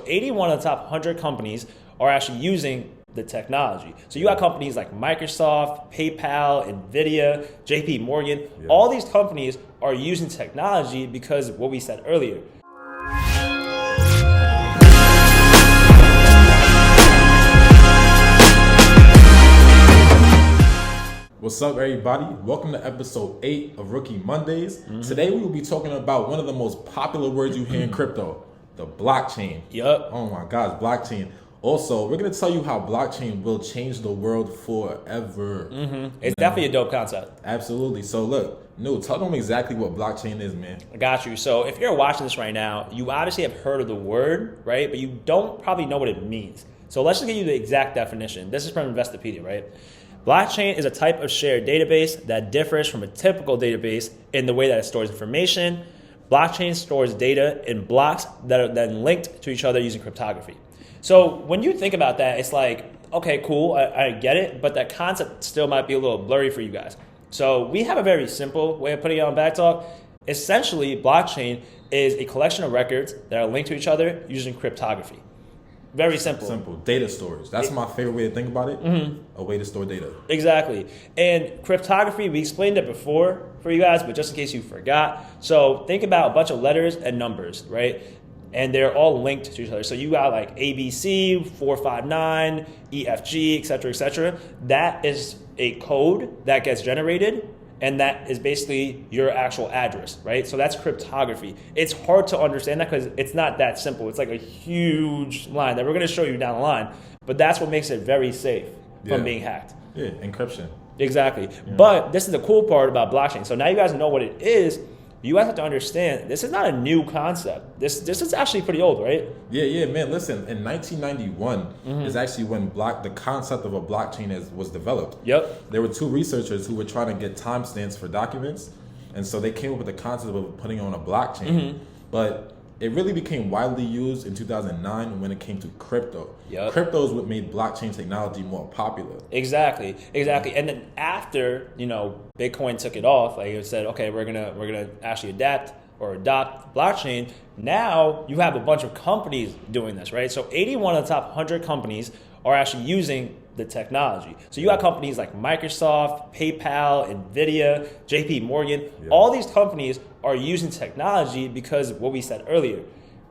81 of the top 100 companies are actually using the technology. So you got companies like Microsoft, PayPal, Nvidia, JP Morgan. Yeah. All these companies are using technology because of what we said earlier. What's up, everybody? Welcome to episode 8 of Rookie Mondays. Today we will be talking about one of the most popular words you hear in crypto, the blockchain. Yup. Oh my gosh, blockchain. Also, we're going to tell you how blockchain will change the world forever. It's definitely a dope concept. Absolutely. So look, tell them exactly what blockchain is, man. I got you. So if you're watching this right now, you obviously have heard of the word, right? But you don't probably know what it means. So let's just give you the exact definition. This is from Investopedia, right? Blockchain is a type of shared database that differs from a typical database in the way that it stores information. Blockchain stores data in blocks that are then linked to each other using cryptography. So when you think about that, it's like, okay, cool, I get it, but that concept still might be a little blurry for you guys. So we have a very simple way of putting it on Backtalk. Essentially, blockchain is a collection of records that are linked to each other using cryptography. Very simple. Simple. Data storage. That's my favorite way to think about it. A way to store data. Exactly. And cryptography, we explained it before for you guys, but just in case you forgot. So think about a bunch of letters and numbers, right? And they're all linked to each other. So you got like ABC, 459, EFG, et cetera, et cetera. That is a code that gets generated, and that is basically your actual address, right? So that's cryptography. It's hard to understand that because it's not that simple. It's like a huge line that we're going to show you down the line, but that's what makes it very safe from being hacked. Yeah, encryption. Exactly. Yeah. But this is the cool part about blockchain. So now you guys know what it is. You guys have to understand, this is not a new concept. This is actually pretty old, right? Yeah, man. Listen, in 1991 is actually when the concept of a blockchain was developed. Yep. There were two researchers who were trying to get timestamps for documents, and so they came up with the concept of putting on a blockchain. But it really became widely used in 2009 when it came to crypto. Yep. Crypto is what made blockchain technology more popular. Exactly. And then after, Bitcoin took it off, like it said, okay, we're gonna actually adopt blockchain. Now you have a bunch of companies doing this, right? So 81 of the top 100 companies are actually using the technology. So you got companies like Microsoft, PayPal, Nvidia, JP Morgan. Yeah. All these companies are using technology because of what we said earlier.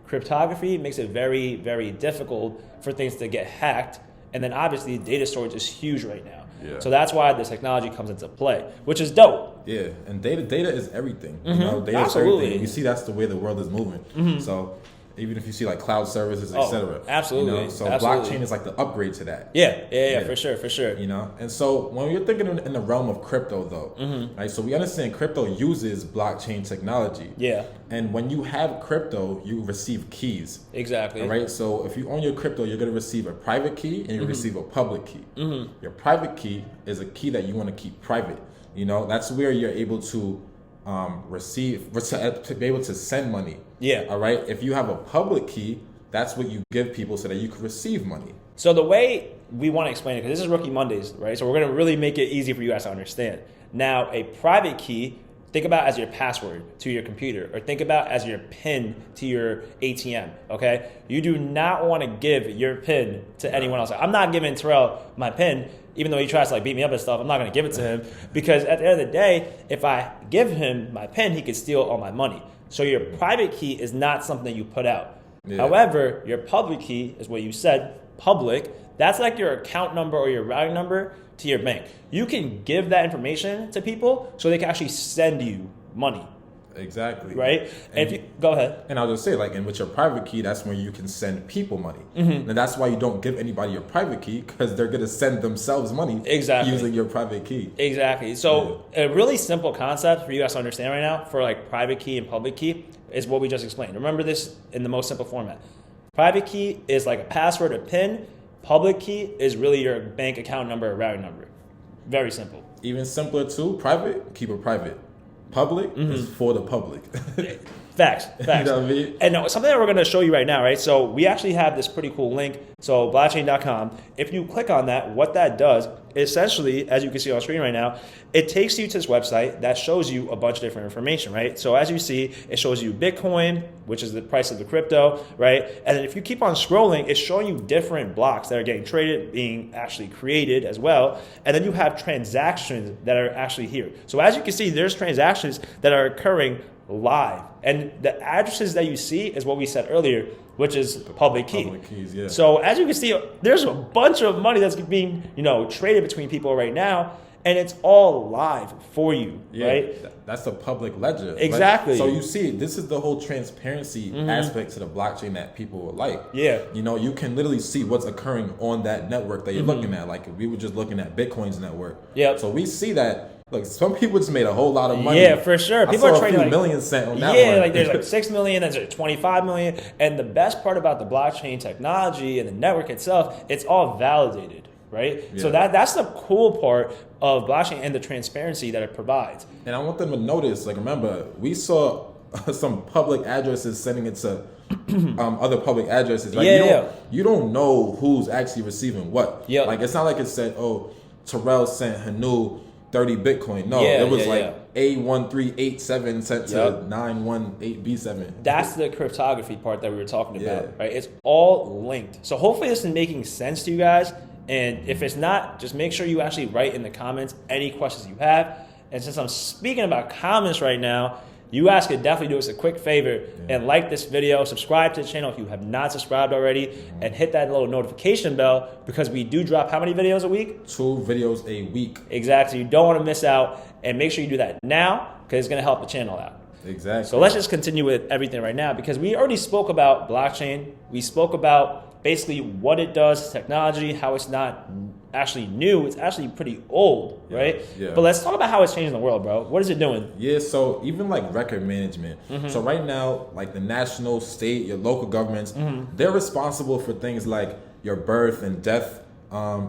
Cryptography makes it very, very difficult for things to get hacked. And then obviously data storage is huge right now. Yeah. So that's why the technology comes into play, which is dope. Yeah, and data is everything. Data Absolutely. is everything. You see that's the way the world is moving. So even if you see like cloud services, etc. Absolutely. So blockchain is like the upgrade to that. Yeah, for sure. And so when you're thinking in the realm of crypto though, right? So we understand crypto uses blockchain technology. Yeah. And when you have crypto, you receive keys. Exactly. All right. So if you own your crypto, you're going to receive a private key and you receive a public key. Your private key is a key that you want to keep private. That's where you're able to to be able to send money. Yeah. All right. If you have a public key, that's what you give people so that you can receive money. So the way we want to explain it, because this is Rookie Mondays, right? So we're going to really make it easy for you guys to understand. Now, a private key, think about as your password to your computer, or think about as your PIN to your ATM, okay? You do not want to give your PIN to anyone else. I'm not giving Terrell my PIN, even though he tries to beat me up and stuff. I'm not going to give it to him because at the end of the day, if I give him my PIN, he could steal all my money. So your private key is not something that you put out. Yeah. However, your public key is what you said, public. That's like your account number or your routing number to your bank. You can give that information to people so they can actually send you money. Exactly. Right? And if you go ahead. And I'll just say, and with your private key, that's where you can send people money. And that's why you don't give anybody your private key, because they're going to send themselves money using your private key. Exactly. So a really simple concept for you guys to understand right now for private key and public key is what we just explained. Remember this in the most simple format. Private key is like a password, a PIN. Public key is really your bank account number or routing number. Very simple. Even simpler too, private, keep it private. Public is for the public. Facts. You know what I mean? And something that we're going to show you right now, right? So we actually have this pretty cool link. So blockchain.com. If you click on that, what that does, essentially, as you can see on screen right now, it takes you to this website that shows you a bunch of different information, right? So as you see, it shows you Bitcoin, which is the price of the crypto, right? And then if you keep on scrolling, it's showing you different blocks that are getting traded, being actually created as well. And then you have transactions that are actually here. So as you can see, there's transactions that are occurring live. And the addresses that you see is what we said earlier, which is public key. Public keys, yeah. So as you can see, there's a bunch of money that's being, traded between people right now, and it's all live for you, right? That's the public ledger. Exactly. Right? So you see, this is the whole transparency aspect to the blockchain that people would like. Yeah. You can literally see what's occurring on that network that you're looking at. Like if we were just looking at Bitcoin's network. Yep. So we see that. Look, some people just made a whole lot of money. Yeah, for sure. People are trading a few million cent on that one. Like there's like 6 million, there's 25 million. And the best part about the blockchain technology and the network itself, it's all validated, right? Yeah. So that's the cool part of blockchain and the transparency that it provides. And I want them to notice, remember, we saw some public addresses sending it to other public addresses. You don't know who's actually receiving what. Yep. Like, it's not like it said, Terrell sent Hanu 30 Bitcoin. No, it was A1387 sent to 918B7. That's the cryptography part that we were talking about, right? It's all linked. So hopefully this is making sense to you guys. And if it's not, just make sure you actually write in the comments any questions you have. And since I'm speaking about comments right now, you guys could definitely do us a quick favor and like this video, subscribe to the channel if you have not subscribed already, and hit that little notification bell because we do drop how many videos a week? 2 videos a week. Exactly. You don't want to miss out, and make sure you do that now because it's going to help the channel out. Exactly. So let's just continue with everything right now because we already spoke about blockchain. We spoke about basically what it does, technology, how it's not actually new. It's actually pretty old, right? Yeah. But let's talk about how it's changing the world, bro. What is it doing? Yeah, so even record management. So right now, the national, state, your local governments, they're responsible for things like your birth and death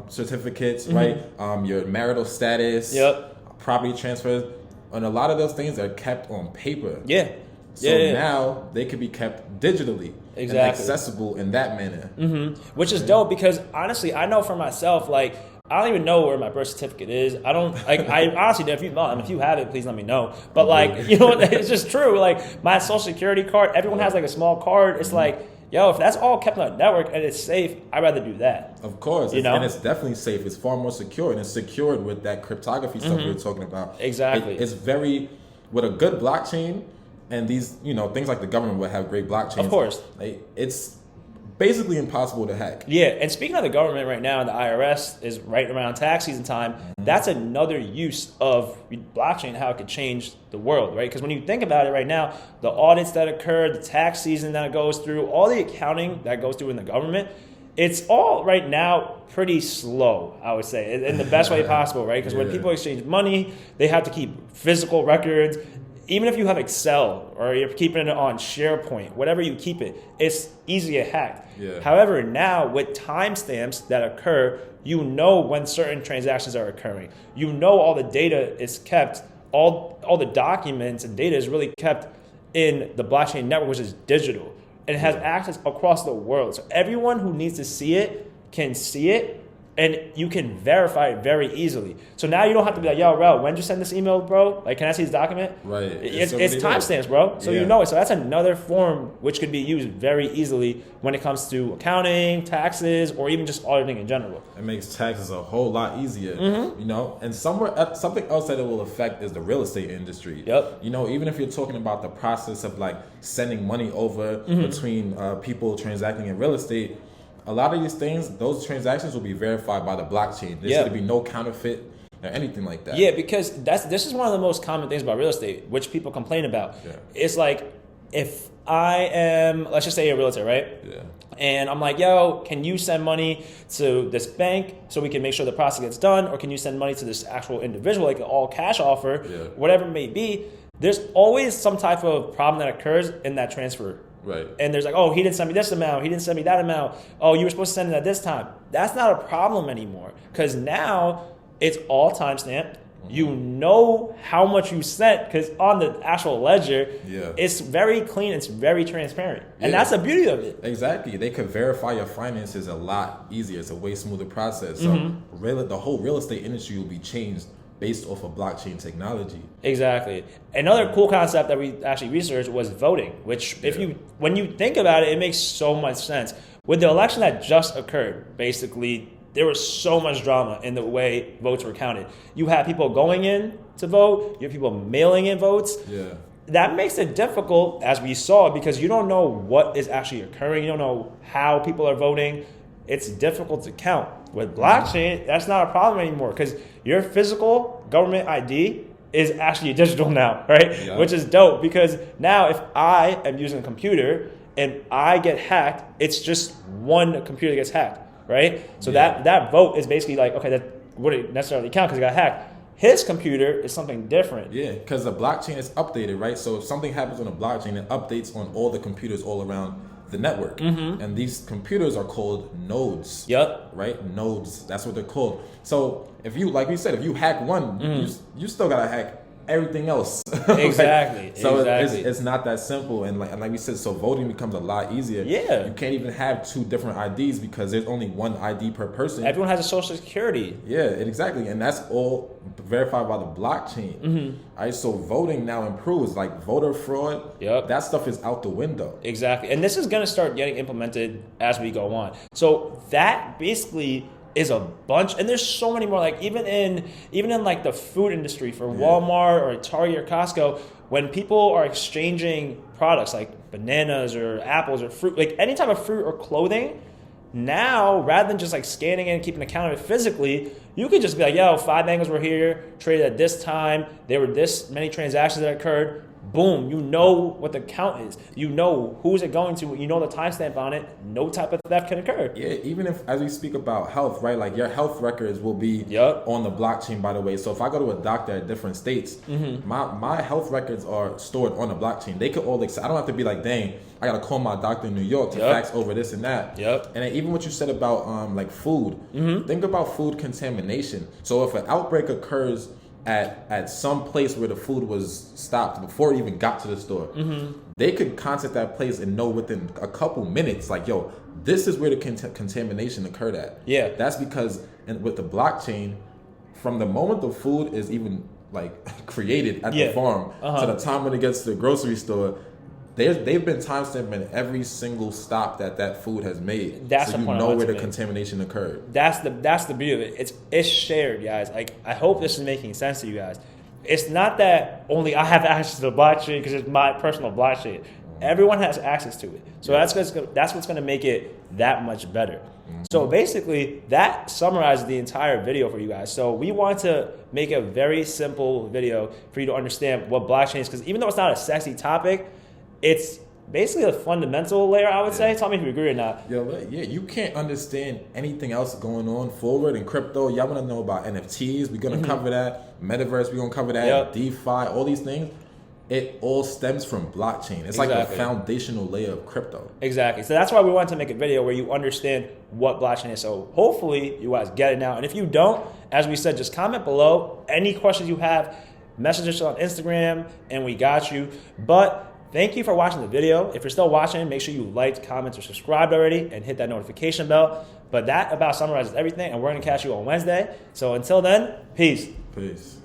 certificates, right? Your marital status, property transfers. And a lot of those things are kept on paper. Yeah. So now they can be kept digitally and accessible in that manner. Which is dope because honestly, I know for myself, I don't even know where my birth certificate is. I don't, I honestly, if you have it, please let me know. But it's just true. My social security card, everyone has a small card. It's if that's all kept on a network and it's safe, I'd rather do that. Of course. And it's definitely safe. It's far more secure, and it's secured with that cryptography stuff we were talking about. Exactly. It's very, with a good blockchain, and these, things like the government would have great blockchains. Of course. It's basically impossible to hack. Yeah, and speaking of the government right now, the IRS is right around tax season time. That's another use of blockchain, how it could change the world, right? Because when you think about it right now, the audits that occur, the tax season that goes through, all the accounting that goes through in the government, it's all right now pretty slow, I would say, in the best way possible, right? Because when people exchange money, they have to keep physical records. Even if you have Excel or you're keeping it on SharePoint, whatever you keep it, it's easy to hack. Yeah. However, now with timestamps that occur, you know when certain transactions are occurring. You know all the data is kept, all the documents and data is really kept in the blockchain network, which is digital. And it has access across the world. So everyone who needs to see it can see it. And you can verify it very easily. So now you don't have to be like, yo, Rel, when did you send this email, bro? Can I see this document? Right. It's timestamps, bro. So you know it. So that's another form which could be used very easily when it comes to accounting, taxes, or even just auditing in general. It makes taxes a whole lot easier, And something else that it will affect is the real estate industry. Yep. Even if you're talking about the process of sending money over between people transacting in real estate, a lot of these things, those transactions will be verified by the blockchain. There's going to be no counterfeit or anything like that. Yeah, because this is one of the most common things about real estate, which people complain about. Yeah. It's if I am, let's just say a realtor, right? Yeah. And I'm like, yo, can you send money to this bank so we can make sure the process gets done? Or can you send money to this actual individual, an all cash offer, whatever it may be? There's always some type of problem that occurs in that transfer. Right. And there's oh, he didn't send me this amount. He didn't send me that amount. Oh, you were supposed to send it at this time. That's not a problem anymore because now it's all timestamped. You know how much you sent because on the actual ledger, it's very clean, it's very transparent. And that's the beauty of it. Exactly. They could verify your finances a lot easier. It's a way smoother process. So the whole real estate industry will be changed based off of blockchain technology. Exactly. Another cool concept that we actually researched was voting, which when you think about it, it makes so much sense. With the election that just occurred, basically, there was so much drama in the way votes were counted. You had people going in to vote, you have people mailing in votes. That makes it difficult, as we saw, because you don't know what is actually occurring. You don't know how people are voting. It's difficult to count. With blockchain, that's not a problem anymore because your physical government ID is actually digital now, right? Which is dope because now if I am using a computer and I get hacked, it's just one computer that gets hacked. Right? So that vote is basically like, okay, that wouldn't necessarily count because it got hacked. His computer is something different. Yeah, because the blockchain is updated, right? So if something happens on a blockchain, it updates on all the computers all around the network. And these computers are called nodes. Right? Nodes. That's what they're called. So if you, like we said, if you hack one, you still got to hack everything else. Exactly. So it's not that simple, and like we said, so voting becomes a lot easier. You can't even have two different IDs because there's only one ID per person. Everyone has a social security. Exactly, and that's all verified by the blockchain. All right, so voting now improves, like voter fraud. That stuff is out the window. Exactly, and this is going to start getting implemented as we go on. So that basically is a bunch, and there's so many more. Like even in like the food industry for Walmart or Target or Costco, when people are exchanging products like bananas or apples or fruit, like any type of fruit or clothing, now rather than just like scanning it and keeping account of it physically, you could just be like, yo, 5 mangoes were here, traded at this time, there were this many transactions that occurred. Boom, you know what the count is. You know who's it going to. You know the timestamp on it. No type of theft can occur. Even if, as we speak about health, right? Like your health records will be on the blockchain, by the way. So if I go to a doctor at different states, my health records are stored on the blockchain. They could all I don't have to be like, dang, I got to call my doctor in New York to fax over this and that. And then even what you said about like food, think about food contamination. So if an outbreak occurs at some place where the food was stopped before it even got to the store, they could contact that place and know within a couple minutes, like, yo, this is where the contamination occurred at. That's because with the blockchain, from the moment the food is even like created at the farm to the time when it gets to the grocery store, they've been timestamping every single stop that food has made. That's so the you point know where the contamination occurred. That's the beauty of it. It's shared, guys. Like I hope this is making sense to you guys. It's not that only I have access to the blockchain because it's my personal blockchain. Everyone has access to it. So that's what's going to make it that much better. So basically, that summarizes the entire video for you guys. So we want to make a very simple video for you to understand what blockchain is, because even though it's not a sexy topic, it's basically a fundamental layer, I would say. Tell me if you agree or not. You can't understand anything else going on forward in crypto. Y'all want to know about NFTs. We're going to cover that. Metaverse, we're going to cover that. DeFi, all these things. It all stems from blockchain. It's like a foundational layer of crypto. Exactly. So that's why we wanted to make a video where you understand what blockchain is. So hopefully you guys get it now. And if you don't, as we said, just comment below. Any questions you have, message us on Instagram, and we got you. But thank you for watching the video. If you're still watching, make sure you liked, comment, or subscribed already, and hit that notification bell. But that about summarizes everything, and we're going to catch you on Wednesday. So until then, peace. Peace.